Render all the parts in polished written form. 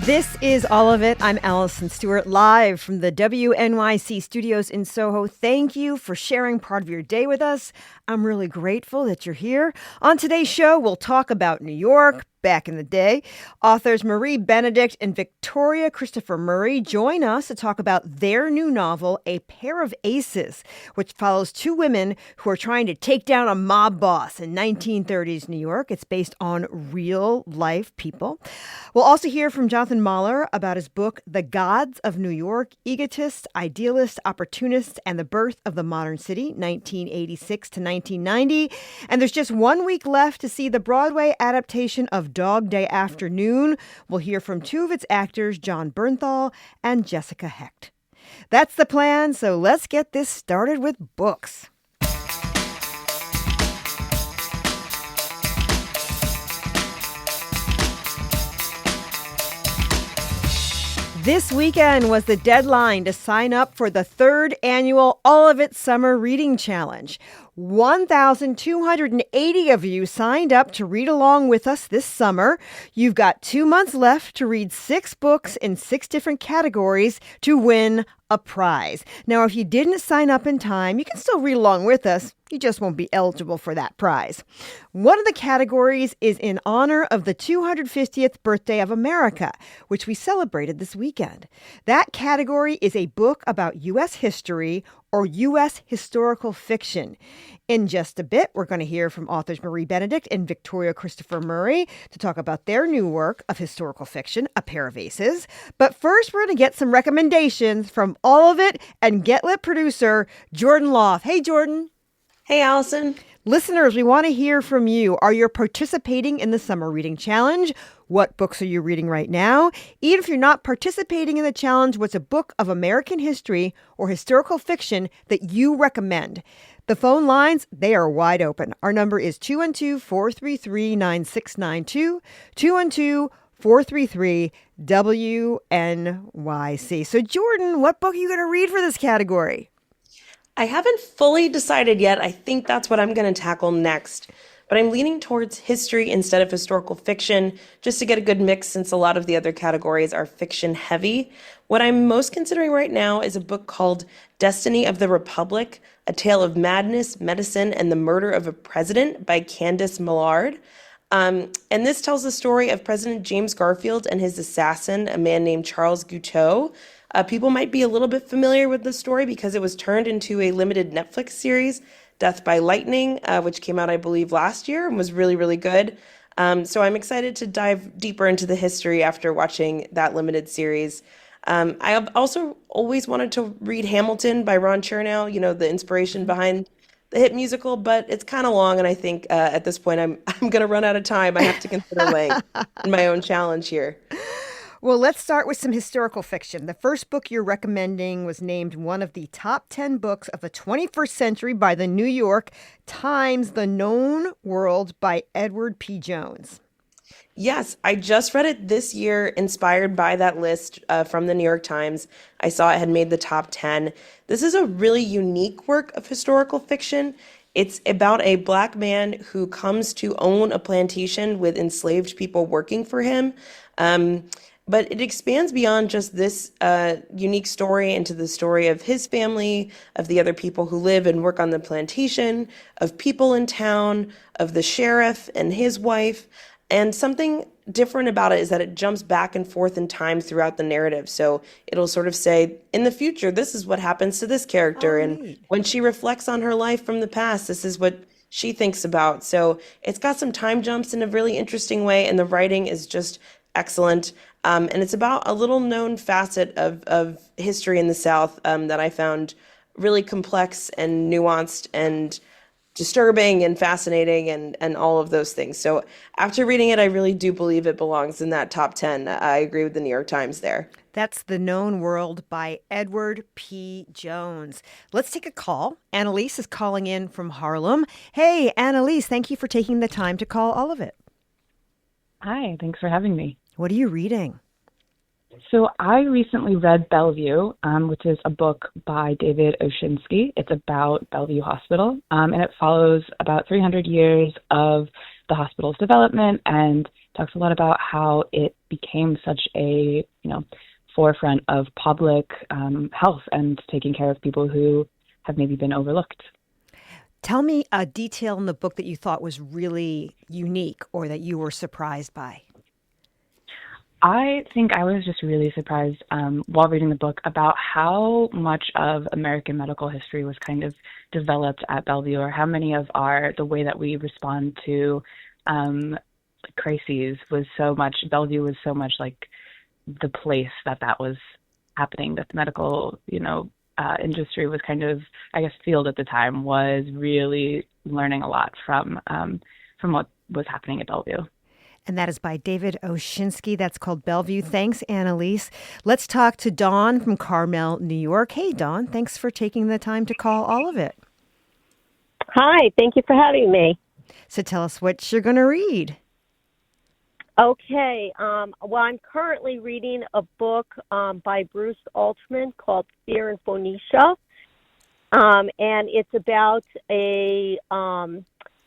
This is All of It. I'm Allison Stewart, live from the WNYC studios in Soho. Thank you for sharing part of your day with us. I'm really grateful that you're here. On today's show, we'll talk about New York, back in the day. Authors Marie Benedict and Victoria Christopher Murray join us to talk about their new novel, A Pair of Aces, which follows two women who are trying to take down a mob boss in 1930s New York. It's based on real life people. We'll also hear from Jonathan Mahler about his book, The Gods of New York, Egotist, Idealist, Opportunist, and the Birth of the Modern City, 1986 to 1990. And there's just 1 week left to see the Broadway adaptation of Dog Day Afternoon. We'll hear from two of its actors, John Bernthal and Jessica Hecht. That's the plan, so let's get this started with books. This weekend was the deadline to sign up for the third annual All of It Summer Reading Challenge. 1,280 of you signed up to read along with us this summer. You've got 2 months left to read 6 books in 6 different categories to win a prize. Now, if you didn't sign up in time, you can still read along with us. You just won't be eligible for that prize. One of the categories is in honor of the 250th birthday of America, which we celebrated this weekend. That category is a book about U.S. history or U.S. historical fiction. In just a bit, we're going to hear from authors Marie Benedict and Victoria Christopher Murray to talk about their new work of historical fiction, A Pair of Aces. But first, we're going to get some recommendations from All of It and Get Lit producer Jordan Loft. Hey, Jordan. Hey, Allison. Listeners, we want to hear from you. Are you participating in the Summer Reading Challenge? What books are you reading right now? Even if you're not participating in the challenge, what's a book of American history or historical fiction that you recommend? The phone lines, they are wide open. Our number is 212-433-9692, 212-433-WNYC. So, Jordan, what book are you going to read for this category? I haven't fully decided yet. I think that's what I'm going to tackle next. But I'm leaning towards history instead of historical fiction, just to get a good mix since a lot of the other categories are fiction heavy. What I'm most considering right now is a book called Destiny of the Republic, A Tale of Madness, Medicine, and the Murder of a President by Candace Millard. And this tells the story of President James Garfield and his assassin, a man named Charles Guiteau. People might be a little bit familiar with the story because it was turned into a limited Netflix series, Death by Lightning, which came out, I believe, last year and was really, really good. So I'm excited to dive deeper into the history after watching that limited series. I have also always wanted to read Hamilton by Ron Chernow, you know, the inspiration behind the hit musical, but it's kind of long, and I think at this point I'm going to run out of time. I have to consider laying in my own challenge here. Well, let's start with some historical fiction. The first book you're recommending was named one of the top 10 books of the 21st century by the New York Times, The Known World by Edward P. Jones. Yes, I just read it this year, inspired by that list from the New York Times. I saw it had made the top 10. This is a really unique work of historical fiction. It's about a Black man who comes to own a plantation with enslaved people working for him. But it expands beyond just this unique story into the story of his family, of the other people who live and work on the plantation, of people in town, of the sheriff and his wife. And something different about it is that it jumps back and forth in time throughout the narrative. So it'll sort of say, in the future, this is what happens to this character. And when she reflects on her life from the past, this is what she thinks about. So it's got some time jumps in a really interesting way. And the writing is just excellent. And it's about a little known facet of history in the South that I found really complex and nuanced and disturbing and fascinating and all of those things. So after reading it, I really do believe it belongs in that top 10. I agree with the New York Times there. That's The Known World by Edward P. Jones. Let's take a call. Annalise is calling in from Harlem. Hey, Annalise, thank you for taking the time to call All of It. Hi, thanks for having me. What are you reading? So I recently read Bellevue, which is a book by David Oshinsky. It's about Bellevue Hospital, and it follows about 300 years of the hospital's development and talks a lot about how it became such a, forefront of public health and taking care of people who have maybe been overlooked. Tell me a detail in the book that you thought was really unique or that you were surprised by. I think I was just really surprised while reading the book about how much of American medical history was kind of developed at Bellevue, or how many of the way that we respond to crises Bellevue was so much like the place that was happening, that the medical, industry was kind of, I guess, field at the time was really learning a lot from what was happening at Bellevue. And that is by David Oshinsky. That's called Bellevue. Thanks, Annalise. Let's talk to Dawn from Carmel, New York. Hey, Dawn, thanks for taking the time to call all of it. Hi, thank you for having me. So tell us what you're going to read. Okay, well, I'm currently reading a book by Bruce Altman called Fear in Phoenicia, and it's about a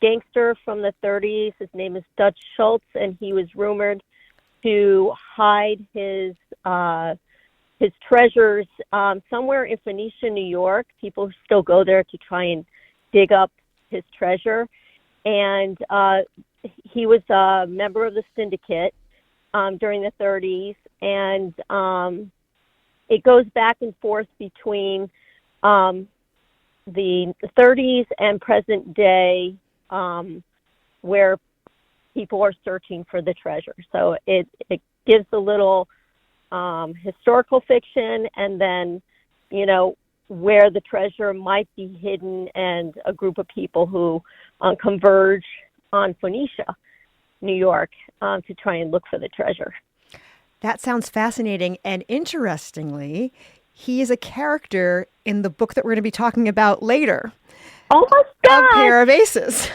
gangster from the 30s. His name is Dutch Schultz, and he was rumored to hide his treasures somewhere in Phoenicia, New York. People still go there to try and dig up his treasure, and he was a member of the syndicate during the 30s, and it goes back and forth between the 30s and present day, where people are searching for the treasure. So it gives a little historical fiction, and then, where the treasure might be hidden, and a group of people who converge on Phoenicia, New York, to try and look for the treasure. That sounds fascinating. And interestingly, he is a character in the book that we're going to be talking about later. Oh my God! A Pair of Aces.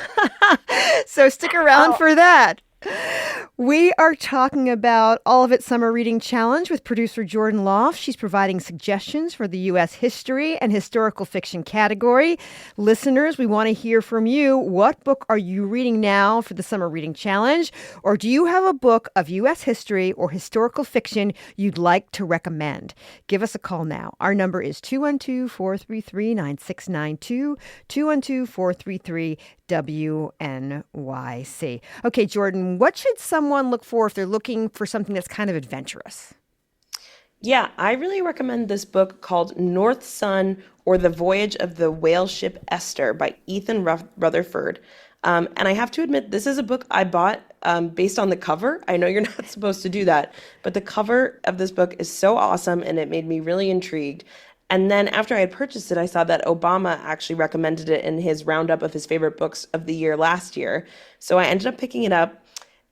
So stick around for that. We are talking about All of It Summer Reading Challenge with producer Jordan Loft. She's providing suggestions for the U.S. history and historical fiction category. Listeners, we want to hear from you. What book are you reading now for the Summer Reading Challenge? Or do you have a book of U.S. history or historical fiction you'd like to recommend? Give us a call now. Our number is 212-433-9692, 212-433-WNYC. Okay, Jordan, what should someone look for if they're looking for something that's kind of adventurous? Yeah, I really recommend this book called North Sun, or The Voyage of the Whale Ship Esther by Ethan Rutherford. And I have to admit, this is a book I bought based on the cover. I know you're not supposed to do that, but the cover of this book is so awesome, and it made me really intrigued. And then after I had purchased it, I saw that Obama actually recommended it in his roundup of his favorite books of the year last year. So I ended up picking it up.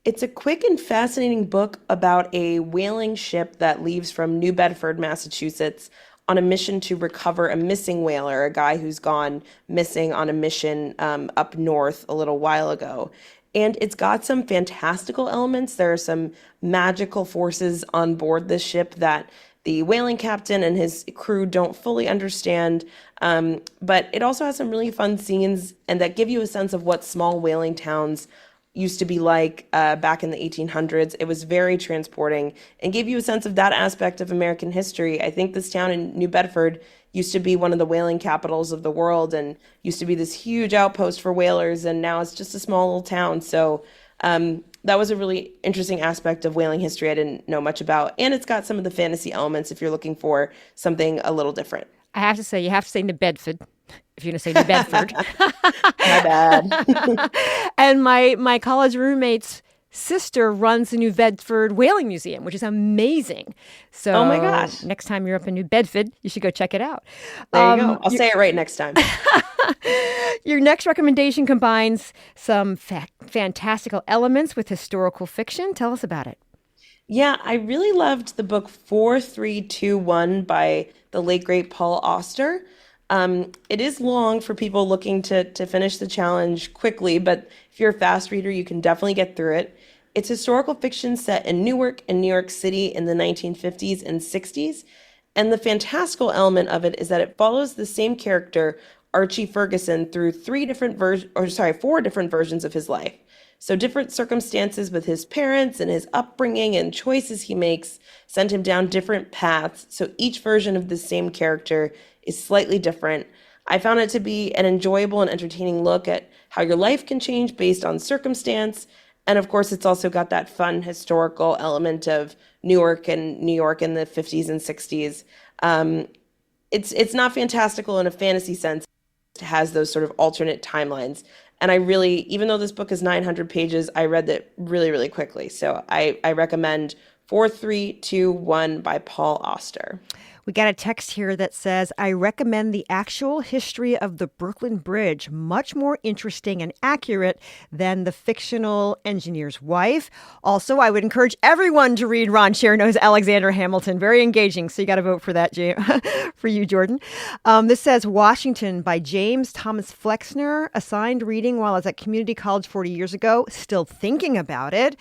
It's a quick and fascinating book about a whaling ship that leaves from New Bedford, Massachusetts, on a mission to recover a missing whaler, a guy who's gone missing on a mission up north a little while ago. And it's got some fantastical elements. There are some magical forces on board this ship that the whaling captain and his crew don't fully understand. But it also has some really fun scenes, and that give you a sense of what small whaling towns used to be like back in the 1800s. It was very transporting and gave you a sense of that aspect of American history. I think this town in New Bedford used to be one of the whaling capitals of the world, and used to be this huge outpost for whalers, and now it's just a small little town. So that was a really interesting aspect of whaling history I didn't know much about. And it's got some of the fantasy elements if you're looking for something a little different. I have to say, you have to say New Bedford if you're going to say New Bedford. My bad. And my college roommate's sister runs the New Bedford Whaling Museum, which is amazing. So, oh my gosh, next time you're up in New Bedford, you should go check it out. There you go. I'll say it right next time. Your next recommendation combines some fantastical elements with historical fiction. Tell us about it. Yeah, I really loved the book 4321 by the late great Paul Auster. It is long for people looking to finish the challenge quickly, but if you're a fast reader, you can definitely get through it. It's historical fiction set in Newark and New York City in the 1950s and 60s. And the fantastical element of it is that it follows the same character Archie Ferguson through four different versions of his life. So different circumstances with his parents and his upbringing and choices he makes send him down different paths. So each version of the same character is slightly different. I found it to be an enjoyable and entertaining look at how your life can change based on circumstance. And of course, it's also got that fun historical element of Newark and New York in the 50s and 60s. It's not fantastical in a fantasy sense. It has those sort of alternate timelines. And I really, even though this book is 900 pages, I read it really, really quickly. So I recommend 4321 by Paul Auster. We got a text here that says, I recommend The Actual History of the Brooklyn Bridge, much more interesting and accurate than The Fictional Engineer's Wife. Also, I would encourage everyone to read Ron Chernow's Alexander Hamilton. Very engaging. So you got to vote for that, for you, Jordan. This says Washington by James Thomas Flexner, assigned reading while I was at community college 40 years ago. Still thinking about it.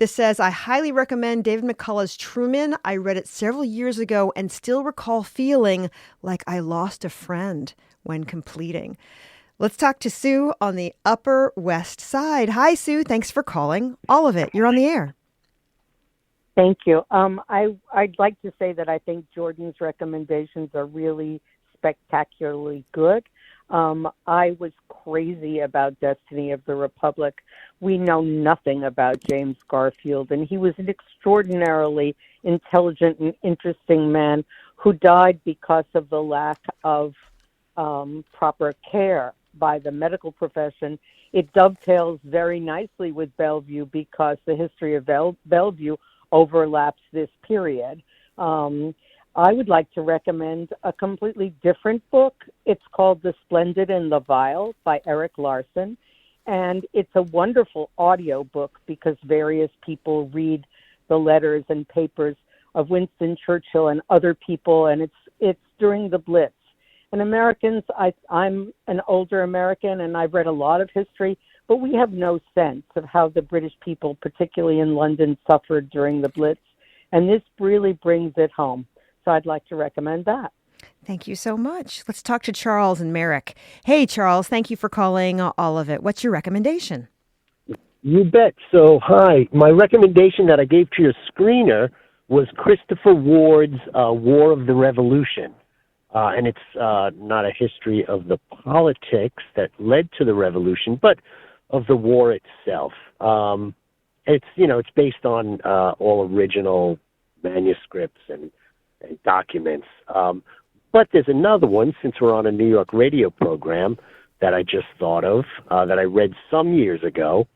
This says, I highly recommend David McCullough's Truman. I read it several years ago and still recall feeling like I lost a friend when completing. Let's talk to Sue on the Upper West Side. Hi, Sue. Thanks for calling. All of it. You're on the air. Thank you. I'd like to say that I think Jordan's recommendations are really spectacularly good. I was crazy about Destiny of the Republic. We know nothing about James Garfield, and he was an extraordinarily intelligent and interesting man who died because of the lack of proper care by the medical profession. It dovetails very nicely with Bellevue because the history of Bellevue overlaps this period. I would like to recommend a completely different book. It's called The Splendid and the Vile by Eric Larson. And it's a wonderful audio book because various people read the letters and papers of Winston Churchill and other people, and it's during the Blitz. And Americans, I'm an older American, and I've read a lot of history, but we have no sense of how the British people, particularly in London, suffered during the Blitz. And this really brings it home. So I'd like to recommend that. Thank you so much. Let's talk to Charles and Merrick. Hey, Charles, thank you for calling All of It. What's your recommendation? You bet. So, hi. My recommendation that I gave to your screener was Christopher Ward's War of the Revolution. And it's not a history of the politics that led to the revolution, but of the war itself. It's based on all original manuscripts and documents. But there's another one, since we're on a New York radio program, that I just thought of, that I read some years ago.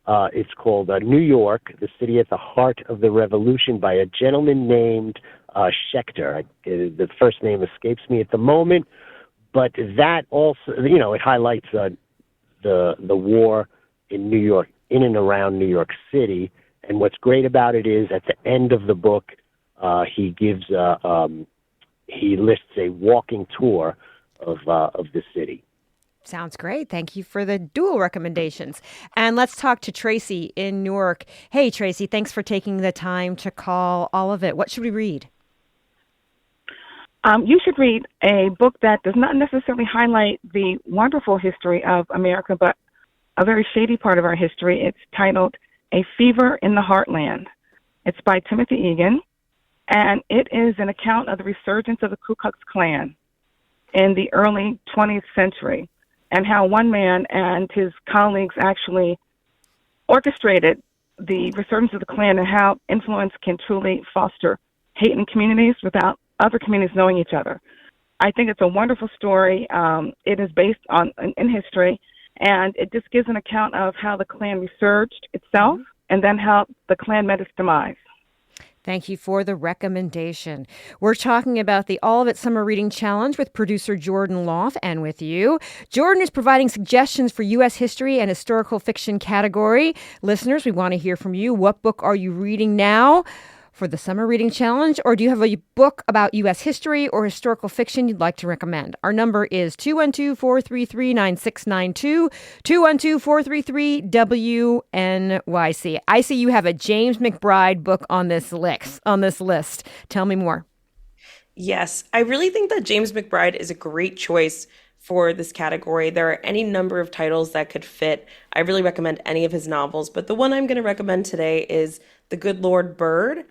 It's called New York, the City at the Heart of the Revolution by a gentleman named Schechter. The first name escapes me at the moment, but that also, it highlights the war in New York, in and around New York City. And what's great about it is at the end of the book, he lists a walking tour of the city. Sounds great. Thank you for the dual recommendations. And let's talk to Tracy in Newark. Hey, Tracy, thanks for taking the time to call All of It. What should we read? You should read a book that does not necessarily highlight the wonderful history of America, but a very shady part of our history. It's titled A Fever in the Heartland. It's by Timothy Egan, and it is an account of the resurgence of the Ku Klux Klan in the early 20th century, and how one man and his colleagues actually orchestrated the resurgence of the Klan, and how influence can truly foster hate in communities without other communities knowing each other. I think it's a wonderful story. It is based in history, and it just gives an account of how the Klan resurged itself, and then how the Klan met its demise. Thank you for the recommendation. We're talking about the All of It Summer Reading Challenge with producer Jordan Loff and with you. Jordan is providing suggestions for U.S. history and historical fiction category. Listeners, we want to hear from you. What book are you reading now for the Summer Reading Challenge? Or do you have a book about U.S. history or historical fiction you'd like to recommend? Our number is 212-433-9692, 212-433-WNYC. I see you have a James McBride book on this list. Tell me more. Yes, I really think that James McBride is a great choice for this category. There are any number of titles that could fit. I really recommend any of his novels, but the one I'm going to recommend today is The Good Lord Bird.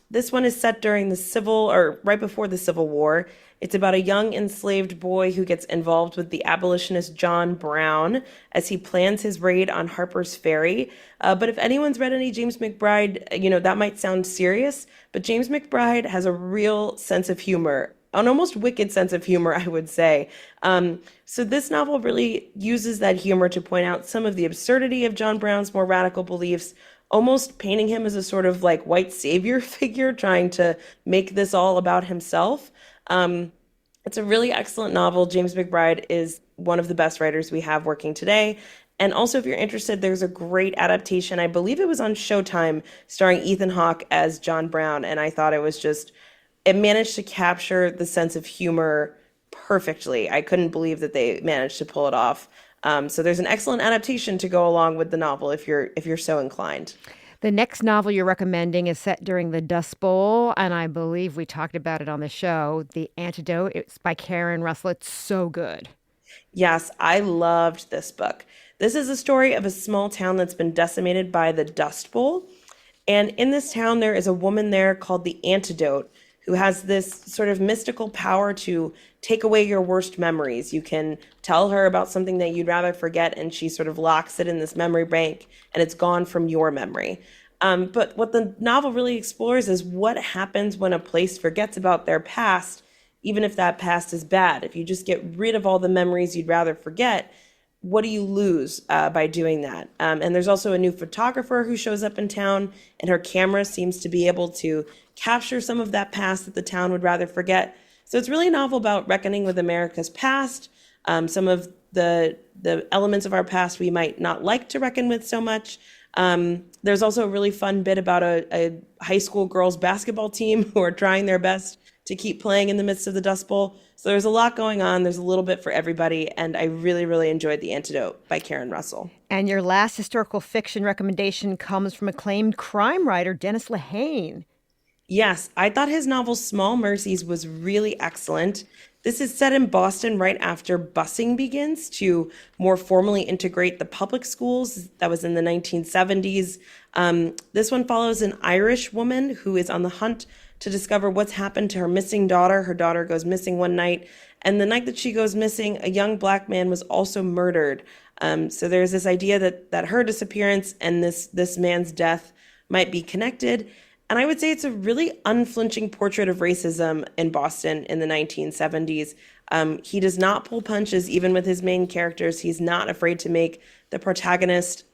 This one is set during the right before the Civil War. It's about a young enslaved boy who gets involved with the abolitionist John Brown as he plans his raid on Harper's Ferry. But if anyone's read any James McBride, that might sound serious, but James McBride has a real sense of humor, an almost wicked sense of humor, I would say. So this novel really uses that humor to point out some of the absurdity of John Brown's more radical beliefs, almost painting him as a sort of like white savior figure, trying to make this all about himself. It's a really excellent novel. James McBride is one of the best writers we have working today. And also, if you're interested, there's a great adaptation. I believe it was on Showtime, starring Ethan Hawke as John Brown. And I thought it managed to capture the sense of humor perfectly. I couldn't believe that they managed to pull it off. So there's an excellent adaptation to go along with the novel if you're so inclined. The next novel you're recommending is set during the Dust Bowl, and I believe we talked about it on the show, The Antidote. It's by Karen Russell. It's so good. Yes, I loved this book. This is a story of a small town that's been decimated by the Dust Bowl. And in this town, there is a woman there called the Antidote, who has this sort of mystical power to take away your worst memories. You can tell her about something that you'd rather forget, and she sort of locks it in this memory bank, and it's gone from your memory. But what the novel really explores is what happens when a place forgets about their past, even if that past is bad. If you just get rid of all the memories you'd rather forget, what do you lose by doing that? And there's also a new photographer who shows up in town, and her camera seems to be able to capture some of that past that the town would rather forget. So it's really a novel about reckoning with America's past, some of the elements of our past we might not like to reckon with so much. There's also a really fun bit about a high school girls basketball team who are trying their best to keep playing in the midst of the Dust Bowl. So there's a lot going on. There's a little bit for everybody. And I really, really enjoyed The Antidote by Karen Russell. And your last historical fiction recommendation comes from acclaimed crime writer Dennis Lehane. Yes, I thought his novel Small Mercies was really excellent. This is set in Boston right after busing begins to more formally integrate the public schools. That was in the 1970s. This one follows an Irish woman who is on the hunt to discover what's happened to her missing daughter. Her daughter goes missing one night, and the night that she goes missing, a young black man was also murdered. So there's this idea that her disappearance and this man's death might be connected. And I would say it's a really unflinching portrait of racism in Boston in the 1970s. He does not pull punches even with his main characters. He's not afraid to make the protagonist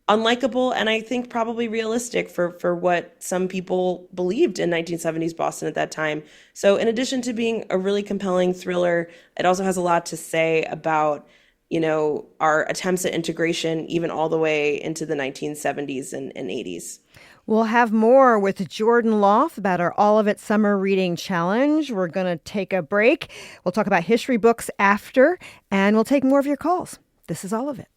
unlikable, and I think probably realistic for what some people believed in 1970s Boston at that time. So in addition to being a really compelling thriller, it also has a lot to say about, our attempts at integration even all the way into the 1970s and 80s. We'll have more with Jordan Loft about our All of It Summer Reading Challenge. We're going to take a break. We'll talk about history books after, and we'll take more of your calls. This is All of It.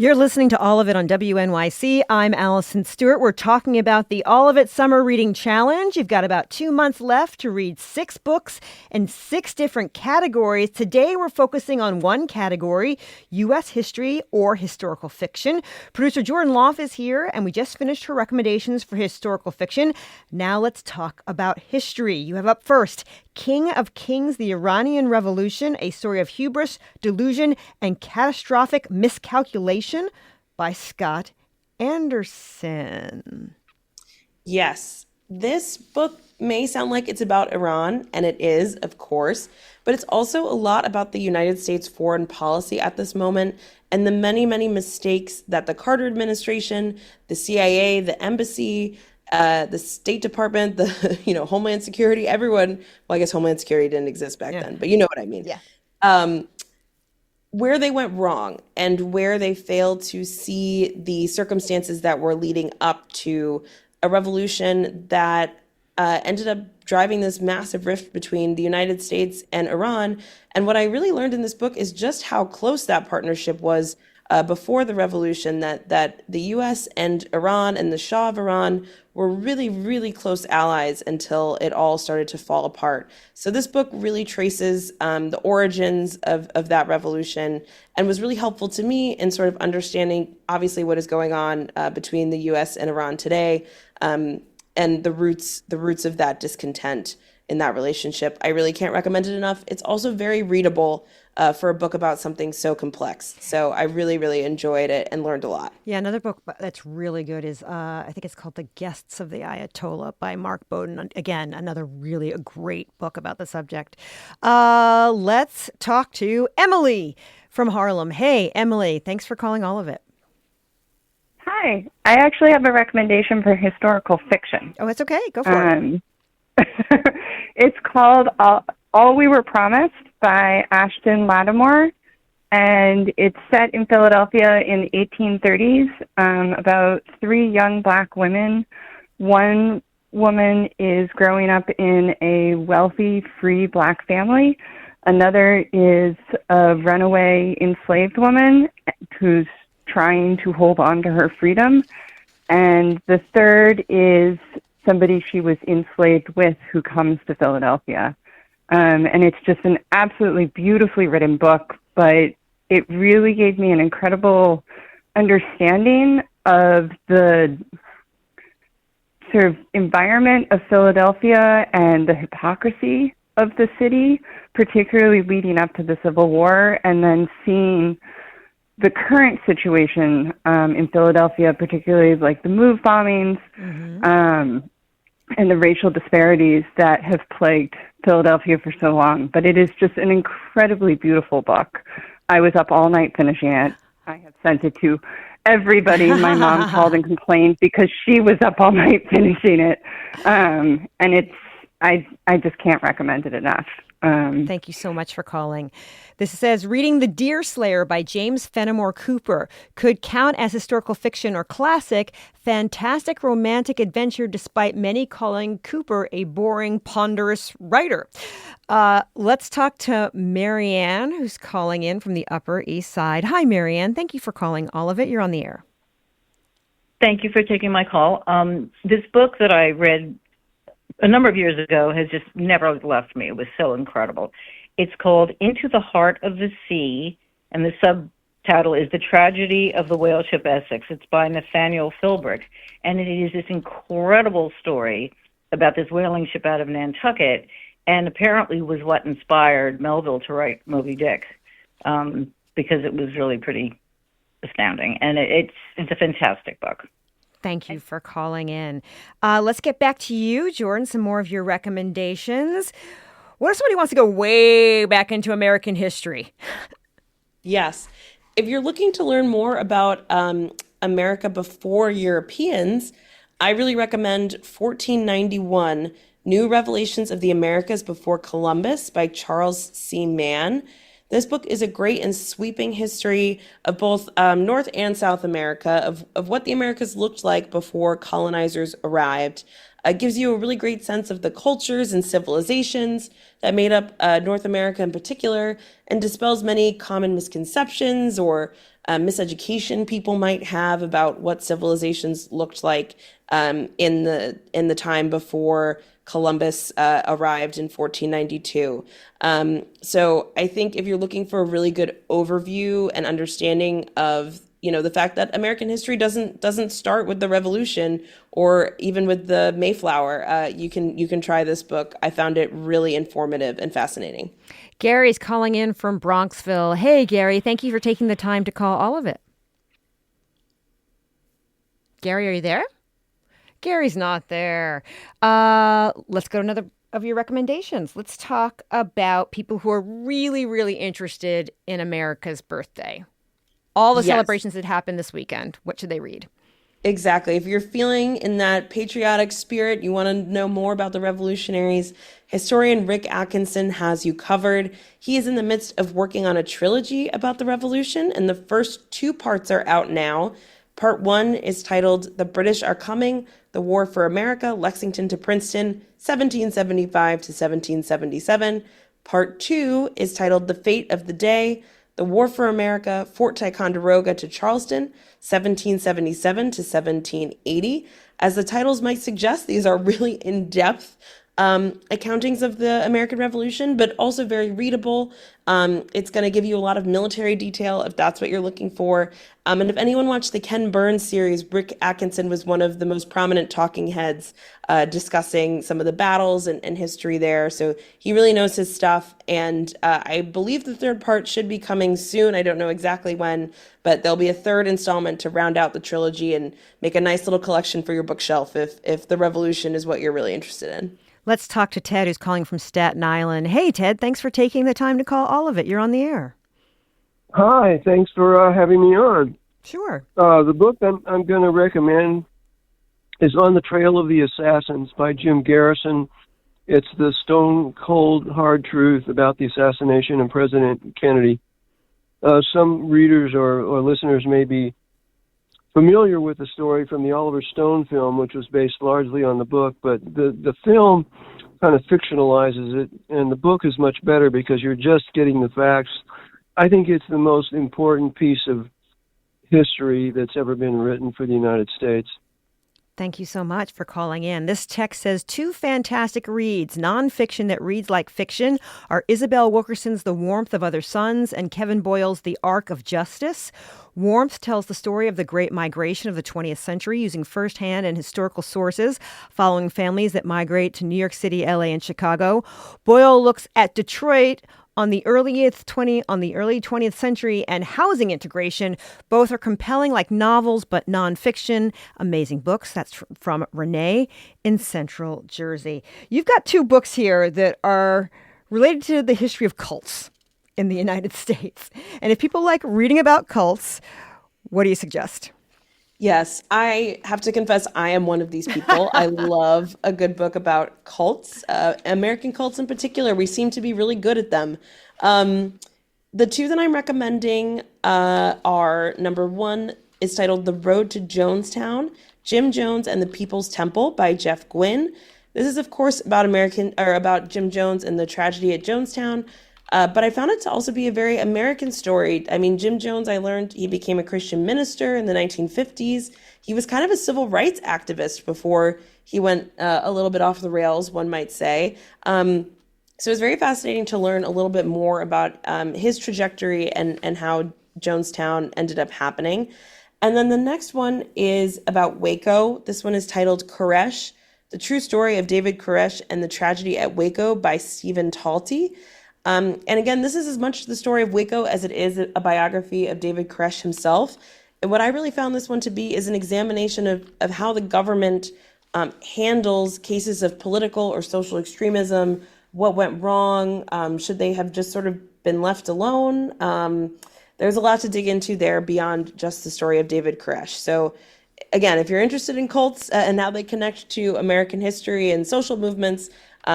You're listening to All of It on WNYC. I'm Allison Stewart. We're talking about the All of It Summer Reading Challenge. You've got about 2 months left to read 6 books in 6 different categories. Today, we're focusing on one category, U.S. history or historical fiction. Producer Jordan Loft is here, and we just finished her recommendations for historical fiction. Now let's talk about history. You have up first, King of Kings, The Iranian Revolution, a story of hubris, delusion, and catastrophic miscalculation by Scott Anderson. Yes, this book may sound like it's about Iran, and it is, of course, but it's also a lot about the United States foreign policy at this moment and the many, many mistakes that the Carter administration, the CIA, the embassy, the State Department, the Homeland Security, everyone. Well, I guess Homeland Security didn't exist back then, but you know what I mean. Yeah. Where they went wrong and where they failed to see the circumstances that were leading up to a revolution that ended up driving this massive rift between the United States and Iran. And what I really learned in this book is just how close that partnership was before the revolution that the U.S. and Iran and the Shah of Iran were really, really close allies until it all started to fall apart. So this book really traces the origins of that revolution and was really helpful to me in sort of understanding, obviously, what is going on between the U.S. and Iran today, and the roots of that discontent in that relationship. I really can't recommend it enough. It's also very readable for a book about something so complex. So I really, really enjoyed it and learned a lot. Yeah, another book that's really good is I think it's called The Guests of the Ayatollah by Mark Bowden. Again, another really a great book about the subject. Let's talk to Emily from Harlem. Hey, Emily, thanks for calling all of it. Hi. I actually have a recommendation for historical fiction. Oh, it's okay. Go for it. It's called All We Were Promised by Ashton Lattimore, and it's set in Philadelphia in the 1830s, about three young black women. One woman is growing up in a wealthy, free black family. Another is a runaway enslaved woman who's trying to hold on to her freedom. And the third is somebody she was enslaved with who comes to Philadelphia. And it's just an absolutely beautifully written book, but it really gave me an incredible understanding of the sort of environment of Philadelphia and the hypocrisy of the city, particularly leading up to the Civil War, and then seeing the current situation in Philadelphia, particularly like the move bombings, and the racial disparities that have plagued Philadelphia for so long. But it is just an incredibly beautiful book. I was up all night finishing it. I have sent it to everybody. My mom called and complained because she was up all night finishing it. And I just can't recommend it enough. Thank you so much for calling. This says, reading The Deer Slayer by James Fenimore Cooper could count as historical fiction or classic, fantastic romantic adventure, despite many calling Cooper a boring, ponderous writer. Let's talk to Marianne, who's calling in from the Upper East Side. Hi, Marianne. Thank you for calling all of it. You're on the air. Thank you for taking my call. This book that I read a number of years ago has just never left me. It was so incredible. It's called Into the Heart of the Sea, and the subtitle is The Tragedy of the Whale Ship Essex. It's by Nathaniel Philbrick, and it is this incredible story about this whaling ship out of Nantucket, and apparently was what inspired Melville to write Moby Dick, because it was really pretty astounding, and it's a fantastic book. Thank you for calling in. Let's get back to you, Jordan, some more of your recommendations. What if somebody wants to go way back into American history? Yes. If you're looking to learn more about America before Europeans, I really recommend 1491, New Revelations of the Americas Before Columbus by Charles C. Mann. This book is a great and sweeping history of both North and South America, of what the Americas looked like before colonizers arrived. It gives you a really great sense of the cultures and civilizations that made up North America in particular, and dispels many common misconceptions or miseducation people might have about what civilizations looked like in the time before Columbus arrived in 1492. So I think if you're looking for a really good overview and understanding of the fact that American history doesn't start with the Revolution or even with the Mayflower, you can try this book. I found it really informative and fascinating. Gary's calling in from Bronxville. Hey, Gary, thank you for taking the time to call all of it. Gary, are you there? Gary's not there. Let's go to another of your recommendations. Let's talk about people who are really, really interested in America's birthday. All the celebrations that happened this weekend. What should they read? Exactly. If you're feeling in that patriotic spirit, you want to know more about the revolutionaries, historian Rick Atkinson has you covered. He is in the midst of working on a trilogy about the revolution, and the first two parts are out now. Part 1 is titled The British Are Coming, The War for America, Lexington to Princeton, 1775 to 1777. Part 2 is titled The Fate of the Day, The War for America, Fort Ticonderoga to Charleston, 1777 to 1780. As the titles might suggest, these are really in-depth accountings of the American Revolution, but also very readable. It's going to give you a lot of military detail if that's what you're looking for. And if anyone watched the Ken Burns series, Rick Atkinson was one of the most prominent talking heads discussing some of the battles and history there. So he really knows his stuff. And I believe the third part should be coming soon. I don't know exactly when, but there'll be a third installment to round out the trilogy and make a nice little collection for your bookshelf if the Revolution is what you're really interested in. Let's talk to Ted, who's calling from Staten Island. Hey, Ted, thanks for taking the time to call all of it. You're on the air. Hi, thanks for having me on. Sure. The book I'm going to recommend is On the Trail of the Assassins by Jim Garrison. It's the stone cold hard truth about the assassination of President Kennedy. Some readers or listeners may be familiar with the story from the Oliver Stone film, which was based largely on the book, but the film kind of fictionalizes it, and the book is much better because you're just getting the facts. I think it's the most important piece of history that's ever been written for the United States. Thank you so much for calling in. This text says, 2 fantastic reads, nonfiction that reads like fiction, are Isabel Wilkerson's The Warmth of Other Suns and Kevin Boyle's The Arc of Justice. Warmth tells the story of the Great Migration of the 20th century using firsthand and historical sources, following families that migrate to New York City, LA, and Chicago. Boyle looks at Detroit on the early 20th century and housing integration. Both are compelling like novels, but nonfiction. Amazing books. That's from Renee in Central Jersey. You've got 2 books here that are related to the history of cults in the United States. And if people like reading about cults, what do you suggest? Yes, I have to confess, I am one of these people. I love a good book about cults, American cults in particular. We seem to be really good at them. The 2 that I'm recommending are, number 1 is titled The Road to Jonestown, Jim Jones and the People's Temple by Jeff Gwynne. This is, of course, about Jim Jones and the tragedy at Jonestown. But I found it to also be a very American story. I mean, Jim Jones, I learned he became a Christian minister in the 1950s. He was kind of a civil rights activist before he went a little bit off the rails, one might say. So it was very fascinating to learn a little bit more about his trajectory and how Jonestown ended up happening. And then the next one is about Waco. This one is titled Koresh, The True Story of David Koresh and the Tragedy at Waco by Stephen Talty. And again, this is as much the story of Waco as it is a biography of David Koresh himself. And what I really found this one to be is an examination of how the government handles cases of political or social extremism, what went wrong, should they have just sort of been left alone? There's a lot to dig into there beyond just the story of David Koresh. So again, if you're interested in cults and how they connect to American history and social movements,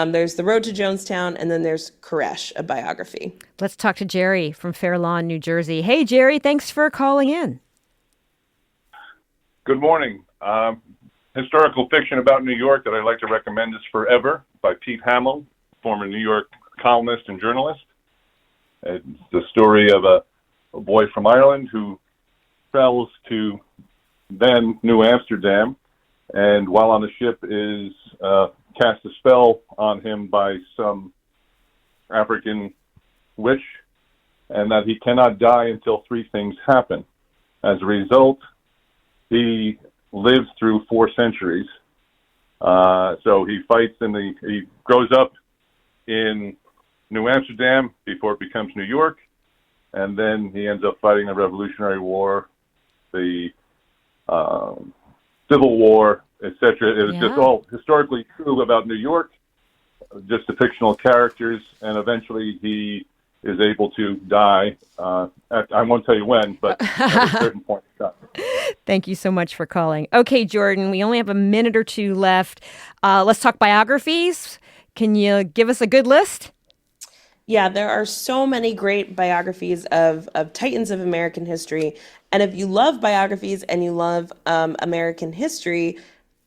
there's The Road to Jonestown, and then there's Koresh, a biography. Let's talk to Jerry from Fair Lawn, New Jersey. Hey, Jerry, thanks for calling in. Good morning. Historical fiction about New York that I'd like to recommend is Forever by Pete Hamill, former New York columnist and journalist. It's the story of a boy from Ireland who travels to then New Amsterdam, and while on the ship is cast a spell on him by some African witch, and that he cannot die until 3 things happen. As a result, he lives through 4 centuries. So he fights he grows up in New Amsterdam before it becomes New York, and then he ends up fighting the Revolutionary War, the Civil War, etc. It was just all historically true about New York, just the fictional characters, and eventually he is able to die. I won't tell you when, but at a certain point in time. Thank you so much for calling. Okay, Jordan, we only have a minute or 2 left. Let's talk biographies. Can you give us a good list? Yeah, there are so many great biographies of titans of American history. And if you love biographies and you love American history,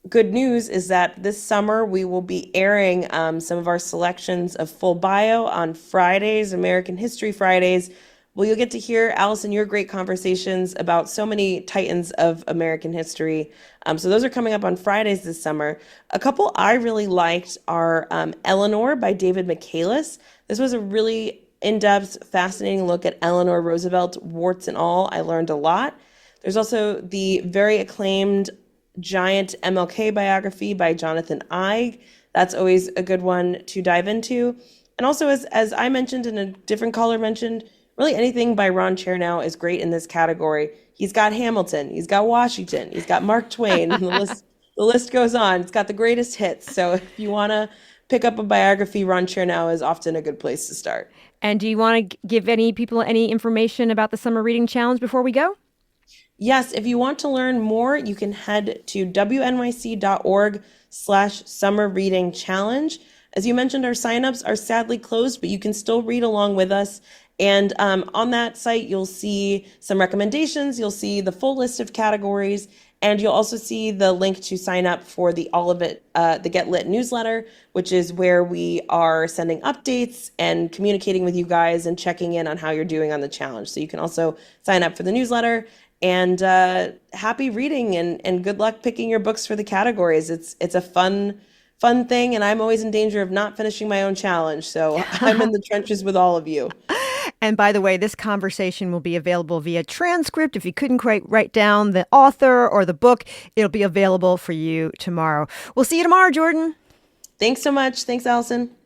good news is that this summer we will be airing some of our selections of Full Bio on Fridays, American History Fridays, Well, you'll get to hear, Allison, your great conversations about so many titans of American history. So those are coming up on Fridays this summer. A couple I really liked are Eleanor by David Michaelis. This was a really in-depth, fascinating look at Eleanor Roosevelt, warts and all. I learned a lot. There's also the very acclaimed giant MLK biography by Jonathan Eig. That's always a good one to dive into. And also, as I mentioned and a different caller mentioned, really anything by Ron Chernow is great in this category. He's got Hamilton, he's got Washington, he's got Mark Twain, and the list goes on. It's got the greatest hits. So if you want to pick up a biography, Ron Chernow is often a good place to start. And do you want to give any people any information about the Summer Reading Challenge before we go? Yes, if you want to learn more, you can head to wnyc.org/summer reading challenge. As you mentioned, our signups are sadly closed, but you can still read along with us. And on that site, you'll see some recommendations. You'll see the full list of categories, and you'll also see the link to sign up for the the Get Lit newsletter, which is where we are sending updates and communicating with you guys and checking in on how you're doing on the challenge. So you can also sign up for the newsletter. And happy reading and good luck picking your books for the categories. It's a fun thing, and I'm always in danger of not finishing my own challenge. So I'm in the trenches with all of you. And by the way, this conversation will be available via transcript. If you couldn't quite write down the author or the book, it'll be available for you tomorrow. We'll see you tomorrow, Jordan. Thanks so much. Thanks, Allison.